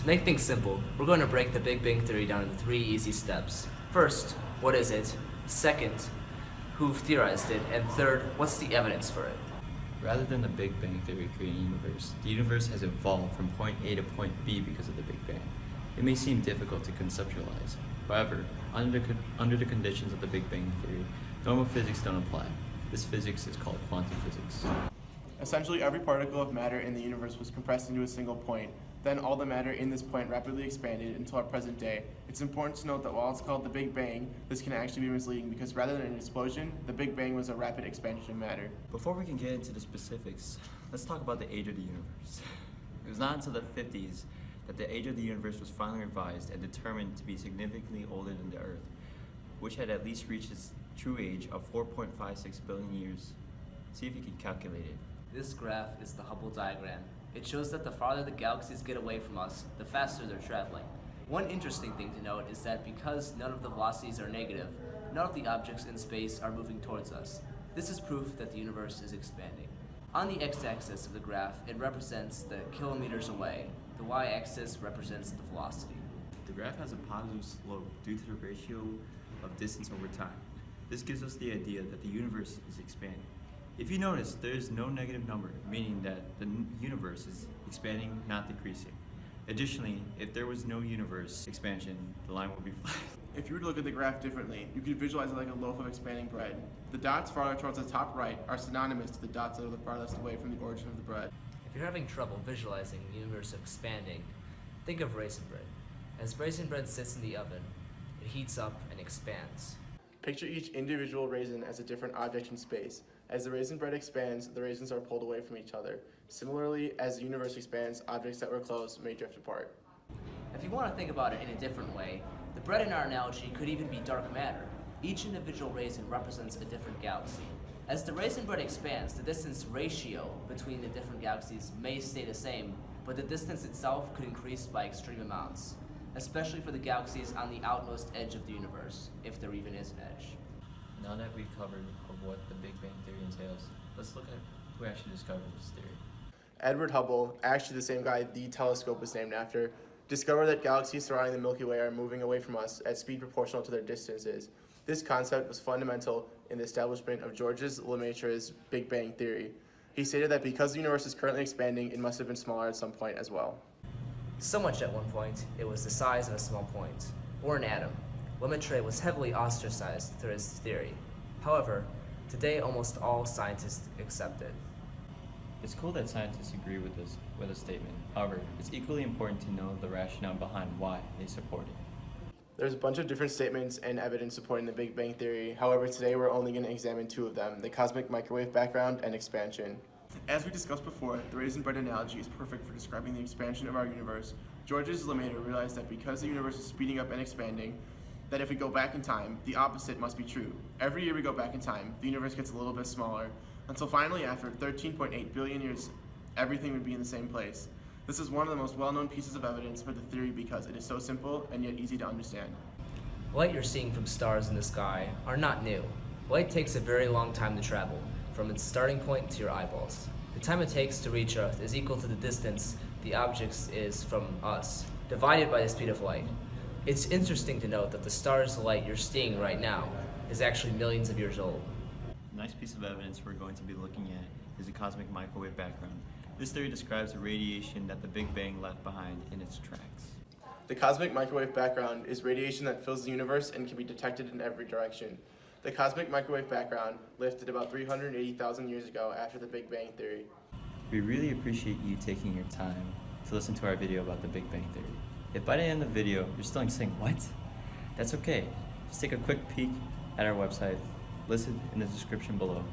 make things simple, we're going to break the Big Bang Theory down into 3 easy steps. First, what is it? Second, who theorized it? And third, what's the evidence for it? Rather than the Big Bang Theory creating the universe has evolved from point A to point B because of the Big Bang. It may seem difficult to conceptualize. However, under the conditions of the Big Bang Theory, normal physics don't apply. This physics is called quantum physics. Essentially, every particle of matter in the universe was compressed into a single point. Then all the matter in this point rapidly expanded until our present day. It's important to note that while it's called the Big Bang, this can actually be misleading because rather than an explosion, the Big Bang was a rapid expansion of matter. Before we can get into the specifics, let's talk about the age of the universe. It was not until the 50s that the age of the universe was finally revised and determined to be significantly older than the Earth, which had at least reached its true age of 4.56 billion years. See if you can calculate it. This graph is the Hubble diagram. It shows that the farther the galaxies get away from us, the faster they're traveling. One interesting thing to note is that because none of the velocities are negative, none of the objects in space are moving towards us. This is proof that the universe is expanding. On the x-axis of the graph, it represents the kilometers away. The y-axis represents the velocity. The graph has a positive slope due to the ratio of distance over time. This gives us the idea that the universe is expanding. If you notice, there is no negative number, meaning that the universe is expanding, not decreasing. Additionally, if there was no universe expansion, the line would be flat. If you were to look at the graph differently, you could visualize it like a loaf of expanding bread. The dots farther towards the top right are synonymous to the dots that are the farthest away from the origin of the bread. If you're having trouble visualizing the universe expanding, think of raisin bread. As raisin bread sits in the oven, it heats up and expands. Picture each individual raisin as a different object in space. As the raisin bread expands, the raisins are pulled away from each other. Similarly, as the universe expands, objects that were close may drift apart. If you want to think about it in a different way, the bread in our analogy could even be dark matter. Each individual raisin represents a different galaxy. As the raisin bread expands, the distance ratio between the different galaxies may stay the same, but the distance itself could increase by extreme amounts, especially for the galaxies on the outmost edge of the universe, if there even is an edge. Now that we've covered of what the Big Bang Theory entails, let's look at who actually discovered this theory. Edward Hubble, actually the same guy the telescope was named after, discovered that galaxies surrounding the Milky Way are moving away from us at speed proportional to their distances. This concept was fundamental in the establishment of Georges Lemaitre's Big Bang Theory. He stated that because the universe is currently expanding, it must have been smaller at some point as well. So much at one point, it was the size of a small point, or an atom. Lemaitre was heavily ostracized through his theory. However, today almost all scientists accept it. It's cool that scientists agree with the statement. However, it's equally important to know the rationale behind why they support it. There's a bunch of different statements and evidence supporting the Big Bang Theory. However, today we're only going to examine 2 of them, the cosmic microwave background and expansion. As we discussed before, the raisin bread analogy is perfect for describing the expansion of our universe. Georges Lemaitre realized that because the universe is speeding up and expanding, that if we go back in time, the opposite must be true. Every year we go back in time, the universe gets a little bit smaller, until finally after 13.8 billion years, everything would be in the same place. This is one of the most well-known pieces of evidence for the theory because it is so simple and yet easy to understand. Light you're seeing from stars in the sky are not new. Light takes a very long time to travel, from its starting point to your eyeballs. The time it takes to reach Earth is equal to the distance the object is from us, divided by the speed of light. It's interesting to note that the star's light you're seeing right now is actually millions of years old. A nice piece of evidence we're going to be looking at is the cosmic microwave background. This theory describes the radiation that the Big Bang left behind in its tracks. The cosmic microwave background is radiation that fills the universe and can be detected in every direction. The cosmic microwave background lifted about 380,000 years ago after the Big Bang Theory. We really appreciate you taking your time to listen to our video about the Big Bang Theory. If by the end of the video you're still saying, what? That's okay. Just take a quick peek at our website, listed in the description below.